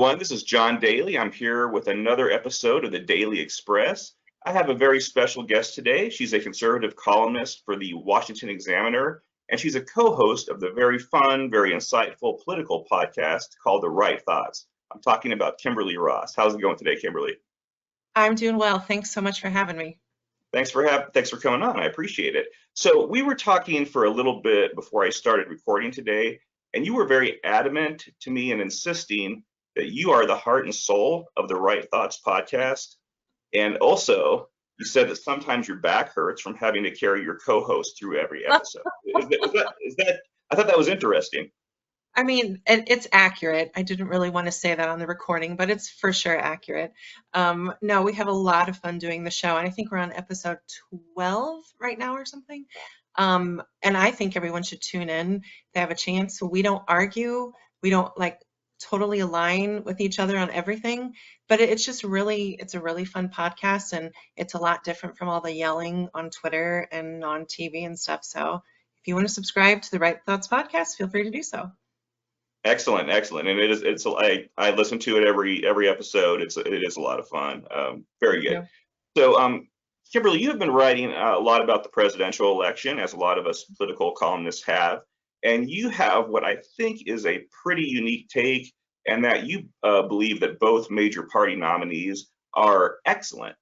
everyone. This is John Daly. I'm here with another episode of the Daly Express. I have a very special guest today. She's a conservative columnist for the Washington Examiner, and she's a co-host of the very fun, very insightful political podcast called The Right Thoughts. I'm talking about Kimberly Ross. How's it going today, Kimberly? I'm doing well. Thanks so much for having me. Thanks for coming on. I appreciate it. So we were talking for a little bit before I started recording today, and you were very adamant to me in insisting that you are the heart and soul of the Right Thoughts podcast. And also, you said that sometimes your back hurts from having to carry your co-host through every episode. Is that? I thought that was interesting. I mean, it's accurate. I didn't really want to say that on the recording, but it's for sure accurate. No, we have a lot of fun doing the show, and I think we're on episode 12 right now or something. And I think everyone should tune in. They have a chance. We don't argue. We don't totally align with each other on everything, but it's a really fun podcast, and it's a lot different from all the yelling on Twitter and on TV and stuff. So if you want to subscribe to the Right Thoughts podcast, feel free to do so. Excellent, and I listen to it every episode. It is a lot of fun. Very good. Yeah. So Kimberly, you have been writing a lot about the presidential election, as a lot of us political columnists have. And you have what I think is a pretty unique take, and that you believe that both major party nominees are excellent.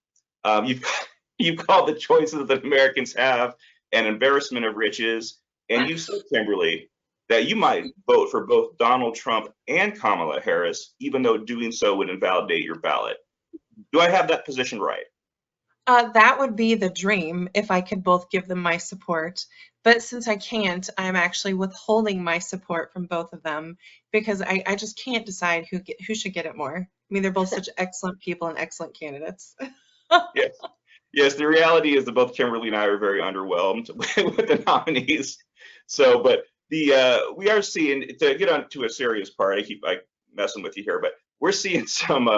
You've called the choices that Americans have an embarrassment of riches, and you said, Kimberly, that you might vote for both Donald Trump and Kamala Harris, even though doing so would invalidate your ballot. Do I have that position right? That would be the dream if I could both give them my support. But since I can't, I'm actually withholding my support from both of them because I just can't decide who should get it more. I mean, they're both such excellent people and excellent candidates. Yes. The reality is that both Kimberly and I are very underwhelmed with the nominees. So, but we are seeing, to get on to a serious part, I keep messing with you here, but we're seeing some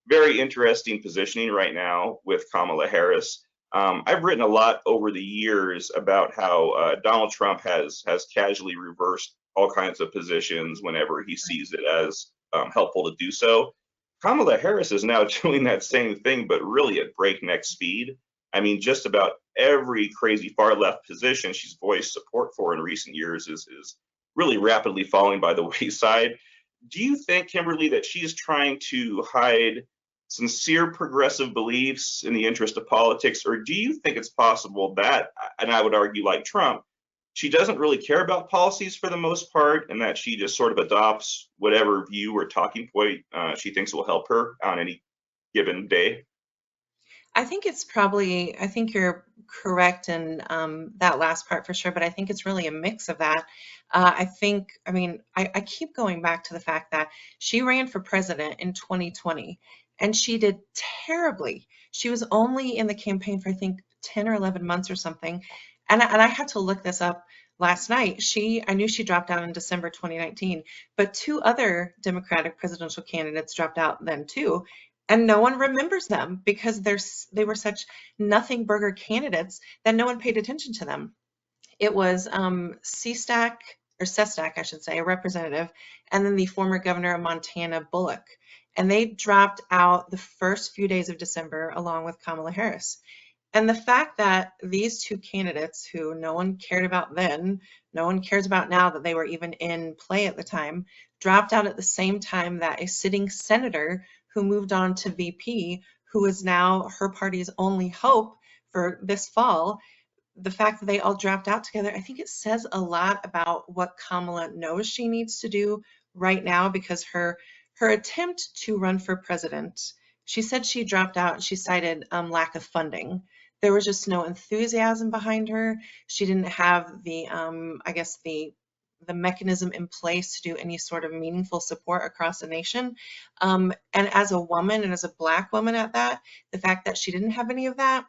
very interesting positioning right now with Kamala Harris. I've written a lot over the years about how Donald Trump has casually reversed all kinds of positions whenever he sees it as helpful to do so. Kamala Harris is now doing that same thing, but really at breakneck speed. I mean, just about every crazy far left position she's voiced support for in recent years is really rapidly falling by the wayside. Do you think, Kimberly, that she's trying to hide sincere progressive beliefs in the interest of politics, or do you think it's possible that, and I would argue like Trump, she doesn't really care about policies for the most part, and that she just sort of adopts whatever view or talking point she thinks will help her on any given day? I think you're correct in that last part for sure, but I think it's really a mix of that. I keep going back to the fact that she ran for president in 2020, and she did terribly. She was only in the campaign for, I think, 10 or 11 months or something. And I had to look this up last night. I knew she dropped out in December 2019, but two other Democratic presidential candidates dropped out then too. And no one remembers them because they were such nothing burger candidates that no one paid attention to them. It was Sestak, I should say, a representative, and then the former governor of Montana, Bullock. And they dropped out the first few days of December along with Kamala Harris. And the fact that these two candidates, who no one cared about then, no one cares about now that they were even in play at the time, dropped out at the same time that a sitting senator who moved on to VP, who is now her party's only hope for this fall, the fact that they all dropped out together, I think it says a lot about what Kamala knows she needs to do right now, because her attempt to run for president, she said she dropped out and she cited lack of funding. There was just no enthusiasm behind her. She didn't have the mechanism in place to do any sort of meaningful support across the nation. And as a woman, and as a Black woman at that, the fact that she didn't have any of that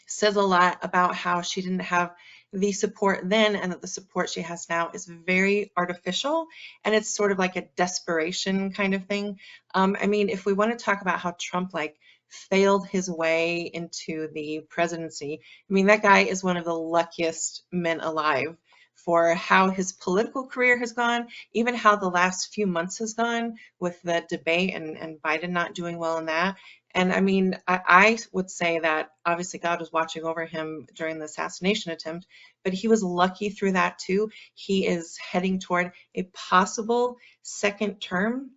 says a lot about how she didn't have the support then, and that the support she has now is very artificial, and it's sort of like a desperation kind of thing. If we want to talk about how Trump failed his way into the presidency, that guy is one of the luckiest men alive for how his political career has gone, even how the last few months has gone with the debate and Biden not doing well in that. And I mean, I would say that obviously God was watching over him during the assassination attempt, but he was lucky through that too. He is heading toward a possible second term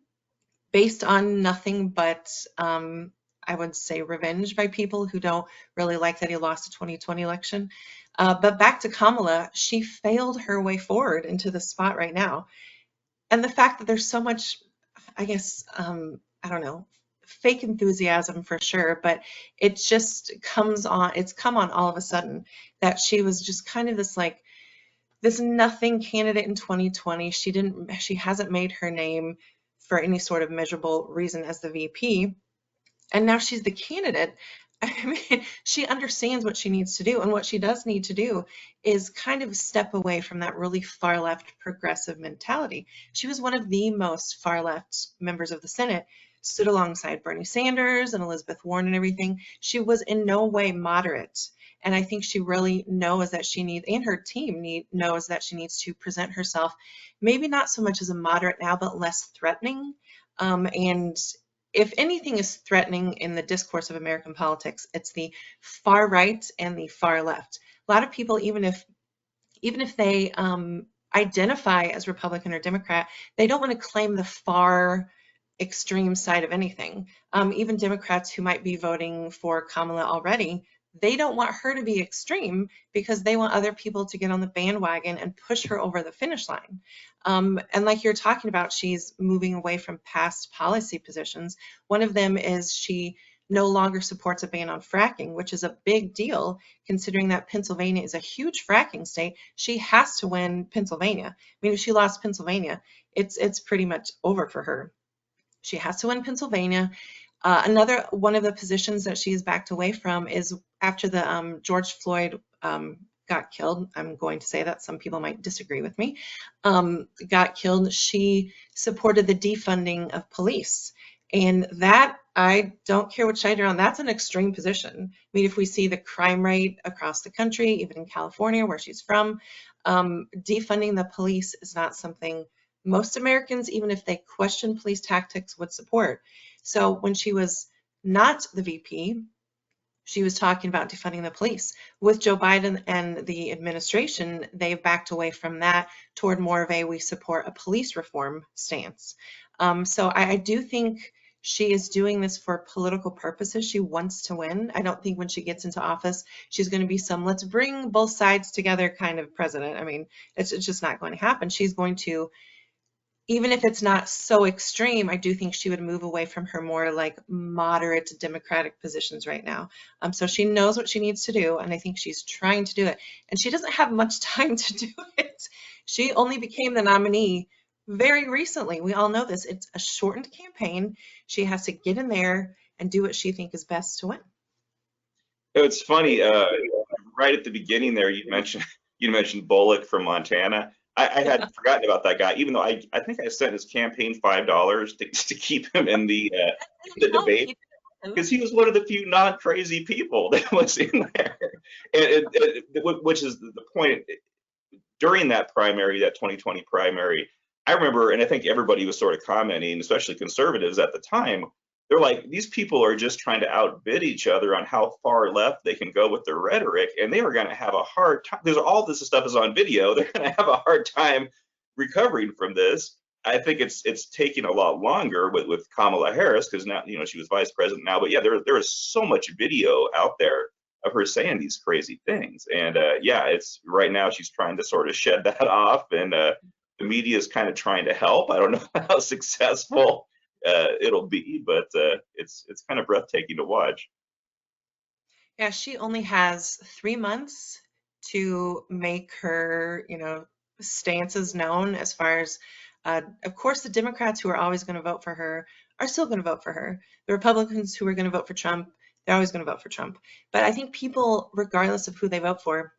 based on nothing but, I would say, revenge by people who don't really like that he lost the 2020 election. But back to Kamala, she failed her way forward into the spot right now. And the fact that there's so much, I guess, I don't know, fake enthusiasm for sure, but it just it's come on all of a sudden that she was just kind of this nothing candidate in 2020. She hasn't made her name for any sort of measurable reason as the VP. And now she's the candidate. I mean, she understands what she needs to do. And what she does need to do is kind of step away from that really far left progressive mentality. She was one of the most far left members of the Senate, stood alongside Bernie Sanders and Elizabeth Warren and everything. She was in no way moderate. And I think she really knows that she needs, and her team knows that she needs to present herself, maybe not so much as a moderate now, but less threatening. And if anything is threatening in the discourse of American politics, it's the far right and the far left. A lot of people, even if they identify as Republican or Democrat, they don't want to claim the far extreme side of anything. Even Democrats who might be voting for Kamala already, they don't want her to be extreme because they want other people to get on the bandwagon and push her over the finish line. And like you're talking about, she's moving away from past policy positions. One of them is she no longer supports a ban on fracking, which is a big deal considering that Pennsylvania is a huge fracking state. She has to win Pennsylvania. I mean, if she lost Pennsylvania, it's pretty much over for her. She has to win Pennsylvania. Another one of the positions that she's backed away from is after the George Floyd got killed. I'm going to say that some people might disagree with me. Got killed. She supported the defunding of police, and that I don't care which side you're on. That's an extreme position. I mean, if we see the crime rate across the country, even in California, where she's from, defunding the police is not something most Americans, even if they question police tactics, would support. So when she was not the VP, she was talking about defunding the police. With Joe Biden and the administration, they've backed away from that toward more of a we support a police reform stance. So I do think she is doing this for political purposes. She wants to win. I don't think when she gets into office, she's going to be some let's bring both sides together kind of president. I mean, it's just not going to happen. She's going to, even if it's not so extreme, I do think she would move away from her more like moderate Democratic positions right now. So she knows what she needs to do, and I think she's trying to do it. And she doesn't have much time to do it. She only became the nominee very recently. We all know this. It's a shortened campaign. She has to get in there and do what she thinks is best to win. It's funny, right at the beginning there, you mentioned Bullock from Montana. I had forgotten about that guy, even though I think I sent his campaign $5 to keep him in the debate because he was one of the few non-crazy people that was in there, which is the point. During that primary, that 2020 primary, I remember, and I think everybody was sort of commenting, especially conservatives at the time, they're like, these people are just trying to outbid each other on how far left they can go with their rhetoric, and they are going to have a hard time because all this stuff is on video. They're going to have a hard time recovering from this. I think it's taking a lot longer with Kamala Harris because now she was vice president now, but yeah, there is so much video out there of her saying these crazy things, and yeah, it's right now she's trying to sort of shed that off, and the media is kind of trying to help. I don't know how successful it'll be, but it's kind of breathtaking to watch. Yeah, she only has 3 months to make her, stances known as far as, of course, the Democrats who are always going to vote for her are still going to vote for her. The Republicans who are going to vote for Trump, they're always going to vote for Trump. But I think people, regardless of who they vote for,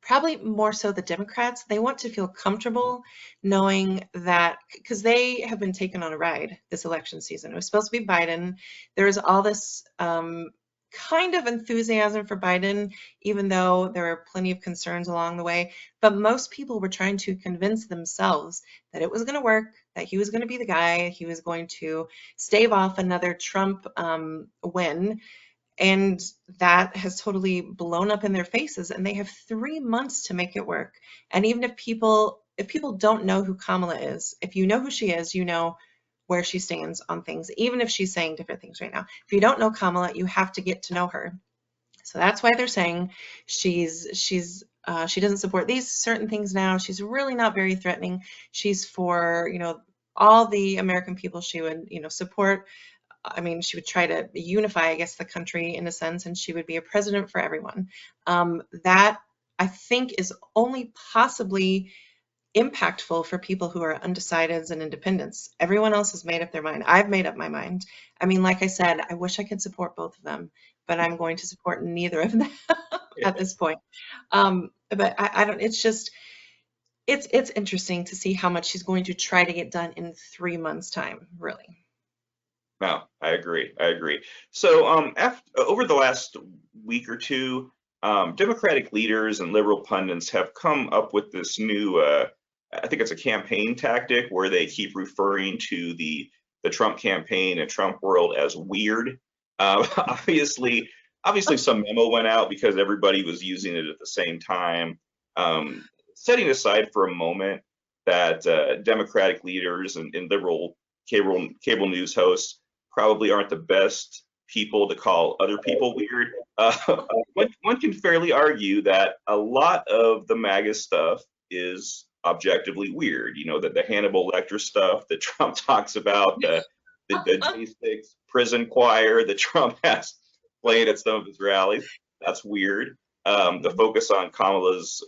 probably more so the Democrats, they want to feel comfortable knowing that, because they have been taken on a ride this election season. It was supposed to be Biden. There was all this kind of enthusiasm for Biden, even though there were plenty of concerns along the way. But most people were trying to convince themselves that it was going to work, that he was going to be the guy, he was going to stave off another Trump win. And that has totally blown up in their faces, and they have 3 months to make it work. And even if people don't know who Kamala is, if you know who she is, you know where she stands on things, even if she's saying different things right now. If you don't know Kamala, you have to get to know her. So that's why they're saying she doesn't support these certain things now. She's really not very threatening. She's for, all the American people she would, support. I mean, she would try to unify, I guess, the country in a sense, and she would be a president for everyone. That I think is only possibly impactful for people who are undecideds and independents. Everyone else has made up their mind. I've made up my mind. I mean, like I said, I wish I could support both of them, but I'm going to support neither of them at this point. But I don't, it's just, it's interesting to see how much she's going to try to get done in 3 months' time, really. No, I agree. I agree. So, over the last week or two, Democratic leaders and liberal pundits have come up with this new, I think it's a campaign tactic where they keep referring to the Trump campaign and Trump world as weird. Obviously, some memo went out because everybody was using it at the same time. Setting aside for a moment that Democratic leaders and liberal cable news hosts probably aren't the best people to call other people weird. One can fairly argue that a lot of the MAGA stuff is objectively weird. You know, that the Hannibal Lecter stuff that Trump talks about, the J6 prison choir that Trump has playing at some of his rallies, that's weird. The focus on Kamala's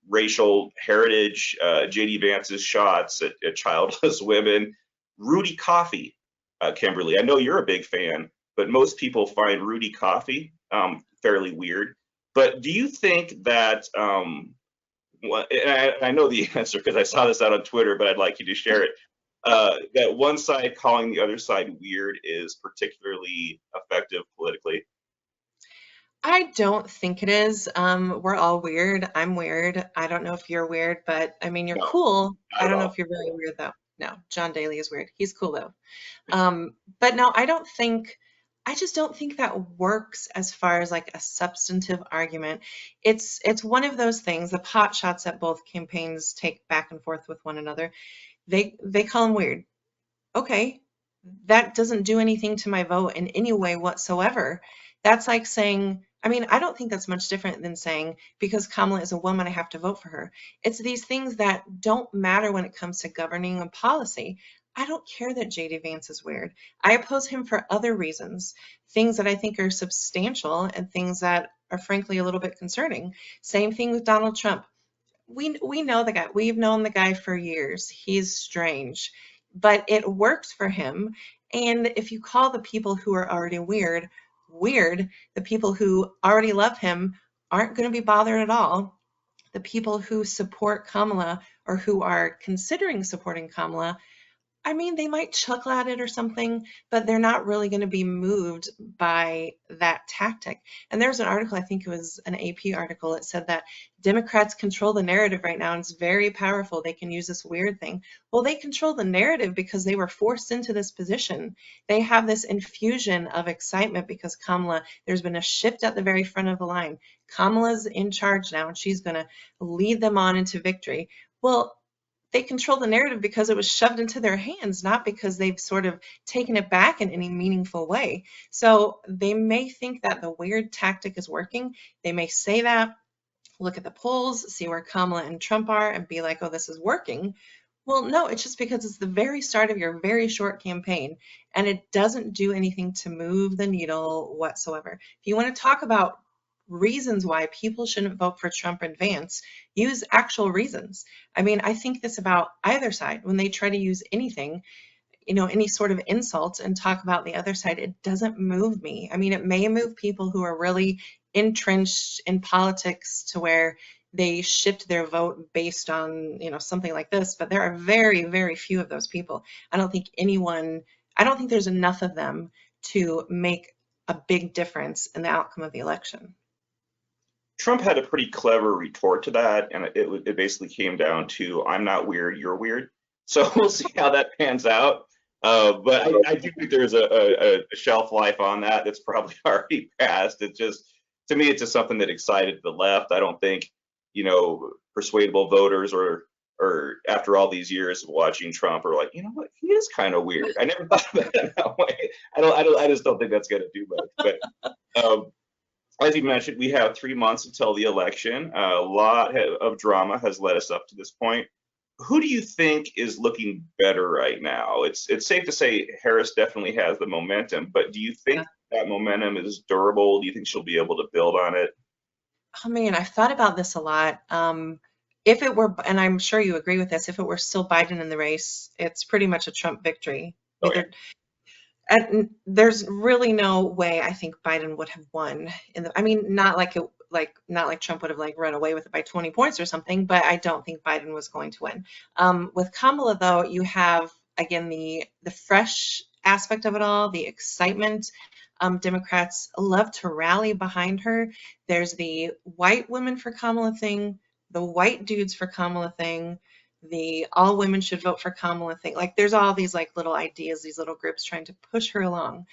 racial heritage, JD Vance's shots at childless women, Rudy Coffee. Kimberly, I know you're a big fan, but most people find Rudy Coffee fairly weird. But do you think that, and I know the answer because I saw this out on Twitter, but I'd like you to share it, that one side calling the other side weird is particularly effective politically? I don't think it is. We're all weird. I'm weird. I don't know if you're weird, but I mean, you're No, cool. not I at don't know all. if you're very weird though. No, John Daly is weird. He's cool though. But no, I just don't think that works as far as like a substantive argument. It's one of those things, the pot shots that both campaigns take back and forth with one another. They call him weird. Okay, that doesn't do anything to my vote in any way whatsoever. That's like saying, I mean, I don't think that's much different than saying because Kamala is a woman, I have to vote for her. It's these things that don't matter when it comes to governing and policy. I don't care that JD Vance is weird. I oppose him for other reasons, things that I think are substantial and things that are frankly a little bit concerning. Same thing with Donald Trump. We know the guy. We've known the guy for years. He's strange, but it works for him. And if you call the people who are already weird, weird, the people who already love him aren't going to be bothered at all. The people who support Kamala or who are considering supporting Kamala, I mean, they might chuckle at it or something, but they're not really going to be moved by that tactic. And there's an article, I think it was an AP article, it said that Democrats control the narrative right now and it's very powerful. They can use this weird thing. Well, they control the narrative because they were forced into this position. They have this infusion of excitement because Kamala, there's been a shift at the very front of the line. Kamala's in charge now and she's going to lead them on into victory. Well, they control the narrative because it was shoved into their hands, not because they've sort of taken it back in any meaningful way. So they may think that the weird tactic is working. They may say that, look at the polls, see where Kamala and Trump are, and be like, oh, this is working. Well, no, it's just because it's the very start of your very short campaign, and it doesn't do anything to move the needle whatsoever. If you want to talk about reasons why people shouldn't vote for Trump and Vance, use actual reasons. I mean, I think this about either side. When they try to use anything, any sort of insult and talk about the other side, it doesn't move me. I mean, it may move people who are really entrenched in politics to where they shift their vote based on, something like this, but there are very, very few of those people. I don't think there's enough of them to make a big difference in the outcome of the election. Trump had a pretty clever retort to that, and it basically came down to "I'm not weird, you're weird." So we'll see how that pans out. But I do think there's a shelf life on that that's probably already passed. It's just, to me, it's just something that excited the left. I don't think, persuadable voters or after all these years of watching Trump are like, you know what, he is kind of weird. I never thought of it that way. I just don't think that's going to do much. But as you mentioned, we have 3 months until the election. A lot of drama has led us up to this point. Who do you think is looking better right now? It's safe to say Harris definitely has the momentum, but do you think that momentum is durable? Do you think she'll be able to build on it? Oh man, I've thought about this a lot. If it were, and I'm sure you agree with this, if it were still Biden in the race, it's pretty much a Trump victory. Oh, yeah. And there's really no way I think Biden would have won I mean, not like Trump would have like run away with it by 20 points or something, but I don't think Biden was going to win. With Kamala though, you have again the fresh aspect of it all, the excitement. Democrats love to rally behind her. There's the white women for Kamala thing, the white dudes for Kamala thing, the all women should vote for Kamala thing. Like there's all these like little ideas, these little groups trying to push her along.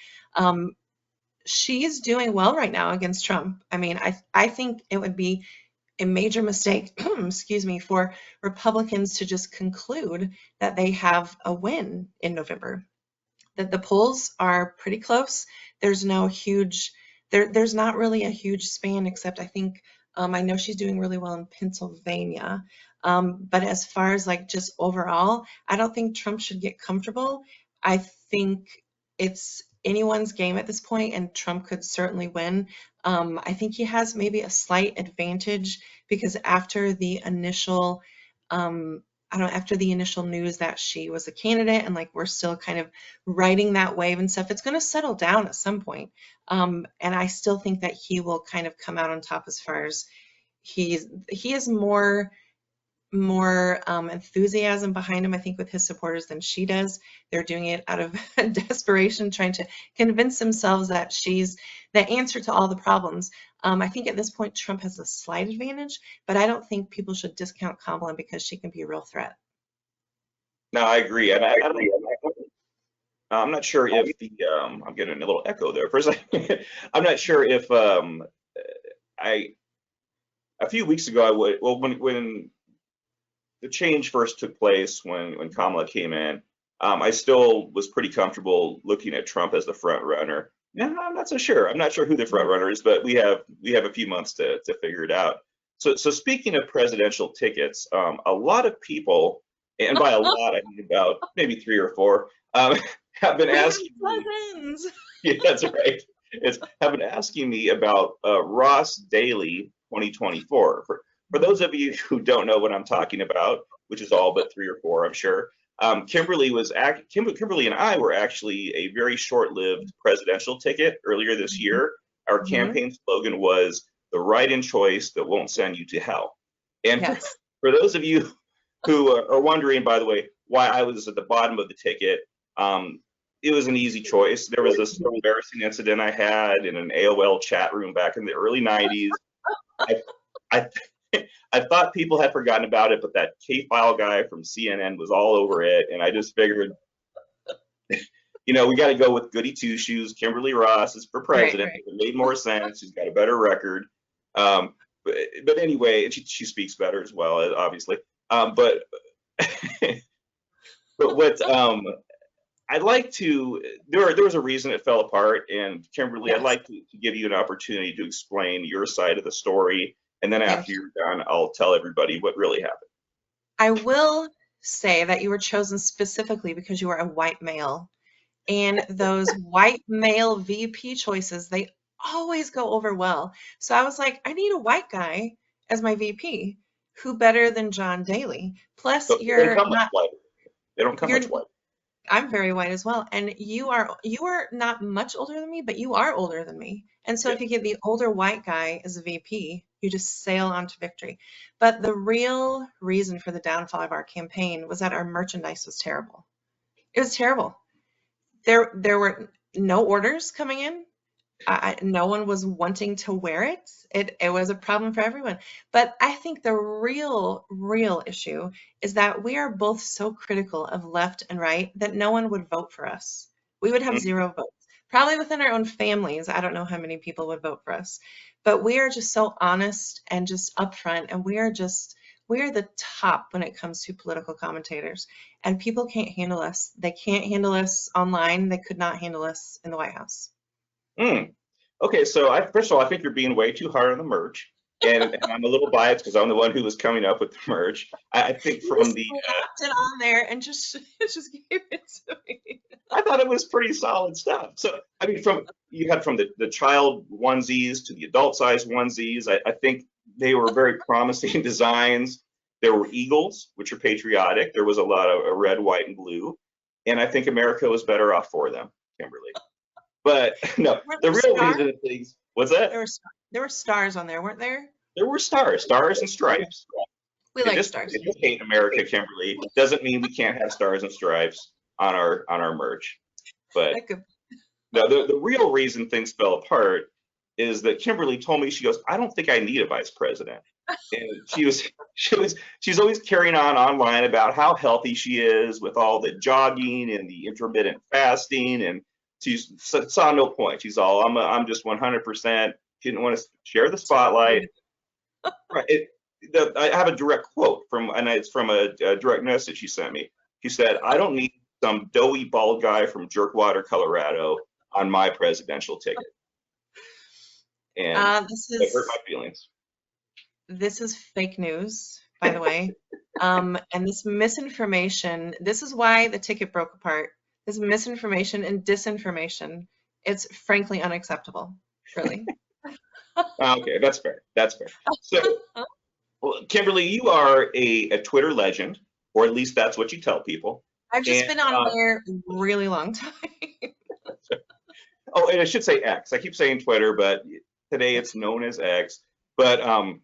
She's doing well right now against Trump. I mean, I think it would be a major mistake, excuse me, for Republicans to just conclude that they have a win in November. That the polls are pretty close. There's no huge, there's not really a huge span, except I think I know she's doing really well in Pennsylvania. But as far as like just overall, I don't think Trump should get comfortable. I think it's anyone's game at this point, and Trump could certainly win. I think he has maybe a slight advantage because after the initial, after the initial news that she was a candidate and like we're still kind of riding that wave and stuff, it's going to settle down at some point. And I still think that he will kind of come out on top as far as he has more enthusiasm behind him, I think, with his supporters than she does. They're doing it out of desperation, trying to convince themselves that she's the answer to all the problems. I think at this point, Trump has a slight advantage, but I don't think people should discount Kamala because she can be a real threat. No, I agree. And I'm not sure if I'm getting a little echo there for a second. I'm not sure if a few weeks ago, when the change first took place, when Kamala came in, I still was pretty comfortable looking at Trump as the front runner. No, I'm not so sure. I'm not sure who the front runner is, but we have a few months to figure it out. So speaking of presidential tickets, a lot of people, and by a lot I mean about maybe 3 or 4, have been asking me. Yeah, that's right. Have been asking me about Ross Daly 2024. For those of you who don't know what I'm talking about, which is all but 3 or 4, I'm sure, Kimberly and I were actually a very short-lived presidential ticket earlier this year. Our campaign slogan was "The write-in choice that won't send you to hell." And yes. for those of you who are wondering, by the way, why I was at the bottom of the ticket, it was an easy choice. There was this embarrassing incident I had in an AOL chat room back in the early 90s. I thought people had forgotten about it, but that K-File guy from CNN was all over it, and I just figured, we got to go with goody two-shoes. Kimberly Ross is for president. Right. It made more sense. She's got a better record. But anyway, and she speaks better as well, obviously. But what I'd like to, there was a reason it fell apart, and Kimberly, yes. I'd like to give you an opportunity to explain your side of the story. And then after you're done, I'll tell everybody what really happened. I will say that you were chosen specifically because you are a white male. And those white male VP choices, they always go over well. So I was like, I need a white guy as my VP. Who better than John Daly? Plus, so you're not white. They don't come much white. I'm very white as well. And you are not much older than me, but you are older than me. And so if you get the older white guy as a VP, you just sail on to victory. But the real reason for the downfall of our campaign was that our merchandise was terrible. It was terrible. There were no orders coming in. No one was wanting to wear it. It was a problem for everyone. But I think the real issue is that we are both so critical of left and right that no one would vote for us. We would have Mhm. 0 votes. Probably within our own families, I don't know how many people would vote for us. But we are just so honest and just upfront, and we are the top when it comes to political commentators. And people can't handle us. They can't handle us online. They could not handle us in the White House. Mm. Okay, so first of all, I think you're being way too hard on the merch, and I'm a little biased because I'm the one who was coming up with the merch. I think You from just the slapped it on there and just just gave it to me. I thought it was pretty solid stuff. So I mean, from you had from the child onesies to the adult size onesies. I think they were very promising designs. There were eagles, which are patriotic. There was a lot of red, white, and blue, and I think America was better off for them, Kimberly. But no, Weren't the there real stars? reason of things was that There were stars on there, weren't there? there were stars and stripes. We It like just stars. it just hate America, Kimberly. Doesn't mean we can't have stars and stripes on our merch. But Like a, no, the real reason things fell apart is that Kimberly told me, she goes, I don't think I need a vice president. And she's always carrying on online about how healthy she is with all the jogging and the intermittent fasting, and saw no point. She's all, I'm just 100%. She didn't want to share the spotlight. Right. I have a direct quote from, and it's from a direct message she sent me. She said, I don't need some doughy bald guy from Jerkwater, Colorado on my presidential ticket. And this it hurt my is feelings. this is fake news, by the way. And this misinformation, this is why the ticket broke apart. This misinformation and disinformation, it's frankly unacceptable, really. Okay, that's fair. That's fair. So, well, Kimberly, you are a Twitter legend, or at least that's what you tell people. I've just And been on there a really long time. oh, and I should say X. I keep saying Twitter, but today it's known as X. But on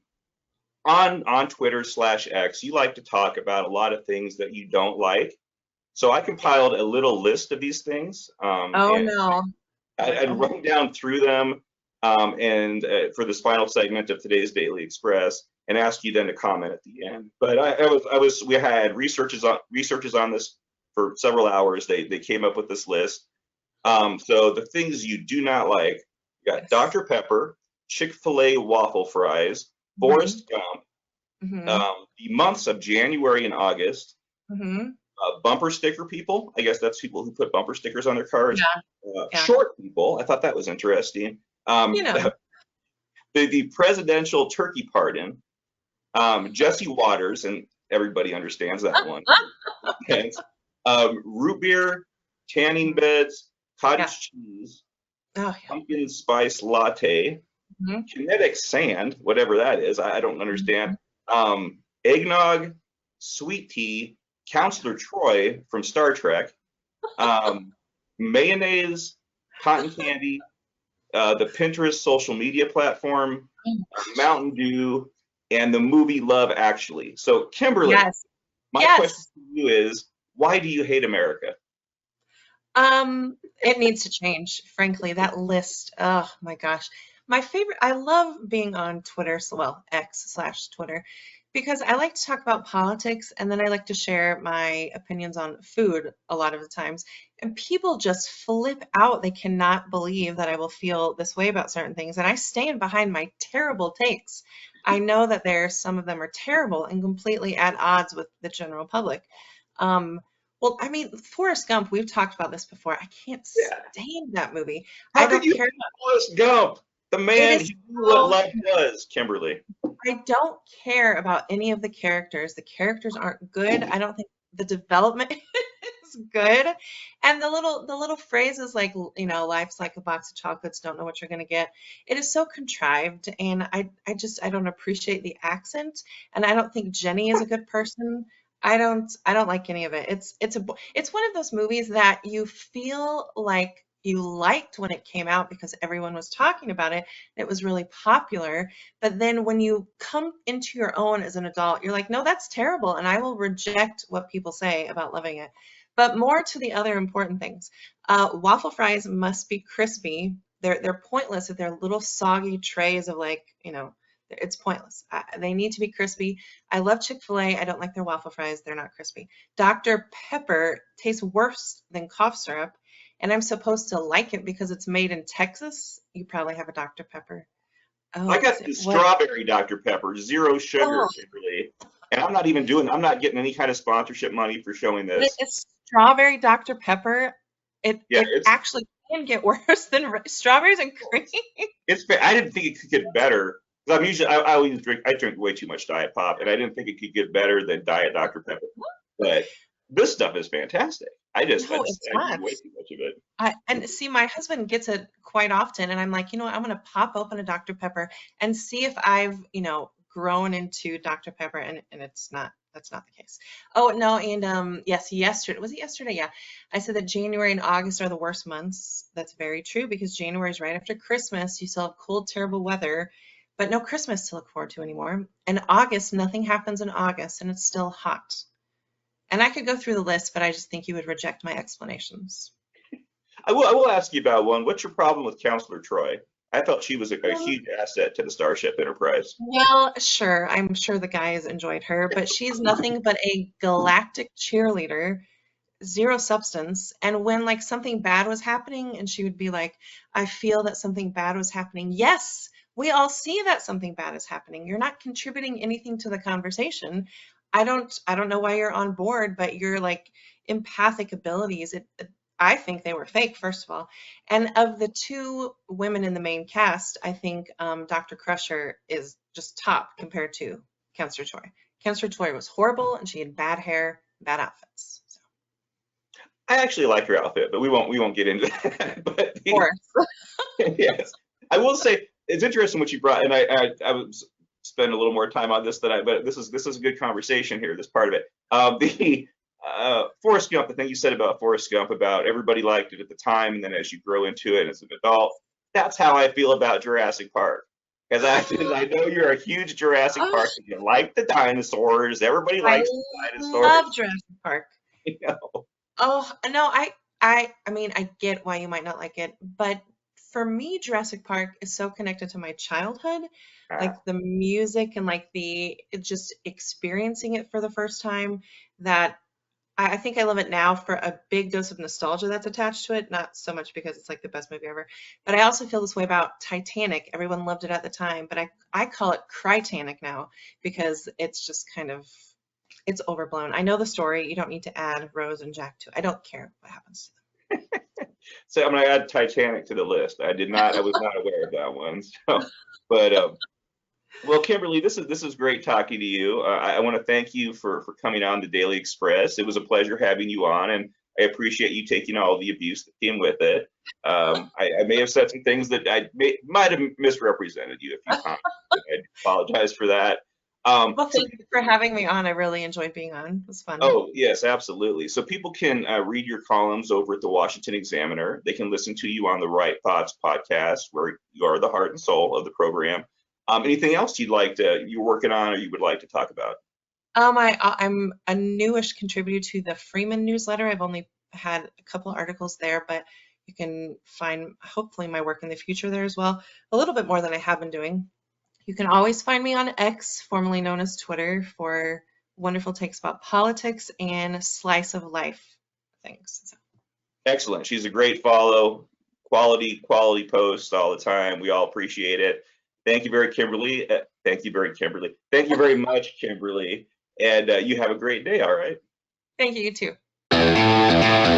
Twitter/X, you like to talk about a lot of things that you don't like. So I compiled a little list of these things, Oh and no. Here we I'd go. run down through them, and for this final segment of today's Daily Express, and ask you then to comment at the end. But we had researchers on this for several hours. They came up with this list. So the things you do not like, you got Yes. Dr. Pepper, Chick-fil-A waffle fries, Hmm. Forrest Gump, Hmm. the months of January and August, Hmm. bumper sticker people. I guess that's people who put bumper stickers on their cars. Yeah, yeah. Short people. I thought that was interesting. You know. The presidential turkey pardon. Jesse Waters, and everybody understands that one. Thanks. Root beer, tanning beds, Yeah. cottage cheese, Oh, yeah. pumpkin spice latte, Mhm. kinetic sand, whatever that is, I don't understand. Mhm. Eggnog, sweet tea, Counselor Troy from Star Trek, um, mayonnaise, cotton candy, the Pinterest social media platform, Mountain Dew, and the movie Love Actually. So, Kimberly, Yes. my question Yes. to you is, why do you hate America? It needs to change, frankly. That list, oh my gosh. My favorite, I love being on Twitter, so well, X/Twitter, because I like to talk about politics and then I like to share my opinions on food a lot of the times. And people just flip out. They cannot believe that I will feel this way about certain things. And I stand behind my terrible takes. I know that some of them are terrible and completely at odds with the general public. Um, well, I mean, Forrest Gump, we've talked about this before. I can't Yeah. stand that movie. How I could don't you care hate Forrest Gump? The it man, is he knew what so life was, Kimberly. I don't care about any of the characters. The characters aren't good. I don't think the development is good. And the little phrases like, life's like a box of chocolates, don't know what you're gonna get. It is so contrived and I don't appreciate the accent and I don't think Jenny is a good person. I don't like any of it. It's one of those movies that you feel like you liked when it came out because everyone was talking about it. It was really popular. But then when you come into your own as an adult, you're like, no, that's terrible. And I will reject what people say about loving it. But more to the other important things. Waffle fries must be crispy they're pointless if they're little soggy trays of like, it's pointless. They need to be crispy. I love Chick-fil-A. I don't like their waffle fries. They're not crispy. Dr. Pepper tastes worse than cough syrup, and I'm supposed to like it because it's made in Texas. You probably have a Dr. Pepper. I Oh, got the what? strawberry Dr. Pepper, zero sugar, Oh, Kimberly. And I'm not getting any kind of sponsorship money for showing this. it's strawberry Dr. Pepper. It Yeah, it actually can get worse than strawberries and cream. I didn't think it could get better. 'Cause I drink way too much Diet Pop, and I didn't think it could get better than Diet Dr. Pepper. But this stuff is fantastic. I No, it's drink not. way too much of it. And see, my husband gets it quite often, and I'm like, you know what? I'm going to pop open a Dr. Pepper and see if I've, grown into Dr. Pepper, and that's not the case. Oh, no, and yes, yesterday, was it yesterday? Yeah. I said that January and August are the worst months. That's very true because January is right after Christmas. You still have cold, terrible weather, but no Christmas to look forward to anymore. And August, nothing happens in August, and it's still hot. And I could go through the list, but I just think you would reject my explanations. I will ask you about one. What's your problem with Counselor Troy? I thought she was a huge asset to the Starship Enterprise. Well, sure. I'm sure the guys enjoyed her, but she's nothing but a galactic cheerleader, zero substance. And when like something bad was happening, and she would be like, I feel that something bad was happening. Yes, we all see that something bad is happening. You're not contributing anything to the conversation. I don't know why you're on board, but your like empathic abilities, I think they were fake, first of all. And of the two women in the main cast, I think Dr. Crusher is just top compared to Counselor Troy. Counselor Troy was horrible, and she had bad hair, bad outfits. So, I actually like her outfit, but we won't get into that. But of course. yes, I will say it's interesting what you brought, and I would spend a little more time on this but this is a good conversation here. This part of it, the Forrest Gump, the thing you said about Forrest Gump about everybody liked it at the time, and then as you grow into it as an adult, that's how I feel about Jurassic Park. Because I know you're a huge Jurassic Oh, Park. You like the dinosaurs. Everybody I likes the dinosaurs. love Jurassic Park. You know. Oh, no, I mean, I get why you might not like it, but for me, Jurassic Park is so connected to my childhood, Ah, like the music and like just experiencing it for the first time, that I think I love it now for a big dose of nostalgia that's attached to it, not so much because it's like the best movie ever. But I also feel this way about Titanic. Everyone loved it at the time, but I call it Crytanic now because it's just kind of it's overblown. I know the story. You don't need to add Rose and Jack to it. I don't care what happens to so I'm gonna add Titanic to the list. I was not aware of that one. So, but well, Kimberly, this is great talking to you. I want to thank you for coming on the Daily Express. It was a pleasure having you on, and I appreciate you taking all the abuse that came with it. I may have said some things that might have misrepresented you a few times. I apologize for that. Well, So thank you for having me on. I really enjoyed being on. It was fun. oh, yes, absolutely. So people can read your columns over at the Washington Examiner. They can listen to you on the Right Thoughts podcast, where you are the heart and soul of the program. Anything else you're working on or you would like to talk about? I'm a newish contributor to the Freeman newsletter. I've only had a couple articles there, but you can find hopefully my work in the future there as well. A little bit more than I have been doing. You can always find me on X, formerly known as Twitter, for wonderful takes about politics and slice of life things. So, Excellent. She's a great follow. Quality posts all the time. We all appreciate it. Thank you very Kimberly. Thank you very Kimberly. Thank you very much, Kimberly. And you have a great day. All right. thank you, you too.